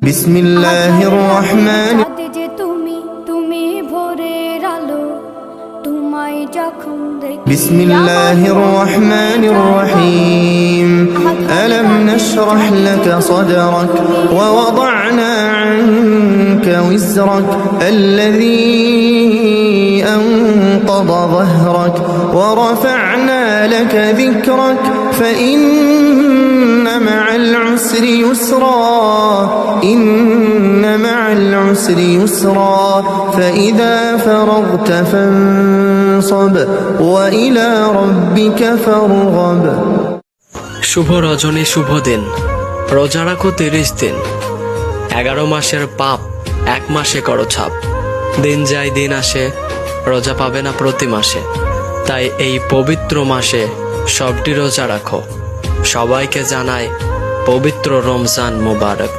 বিসমিল্লাহির রহমান যে তুমি ভোরের আলো তোমায় যখন দেখি বিসমিল্লাহির রহমানির রহিম আলাম নাশরাহ লাকা সাদরাক ওয়া ওয়াদা'না আনকা ওয়িজরাক আল্লাযী আনকাযা যহরাক ওয়া রাফা'না লাকা যিকরাক ফাইন্না মা'আল উসরি ইউসরা ইন্না মা'আল উসরি ইউসরা ফাইযা ফারাগতা ফানসাব ওয়া ইলা রাব্বিকা ফারগাব। শুভ রজনী, শুভ দিন। রোজা রাখো 30 দিন। 11 মাসের পাপ 1 মাসে করো ছাপ। দিন যায় দিন আসে, রোজা পাবে না প্রতি মাসে। তাই এই পবিত্র মাসে সবটি রোজা রাখো। সবাইকে জানাই পবিত্র রমজান মোবারক।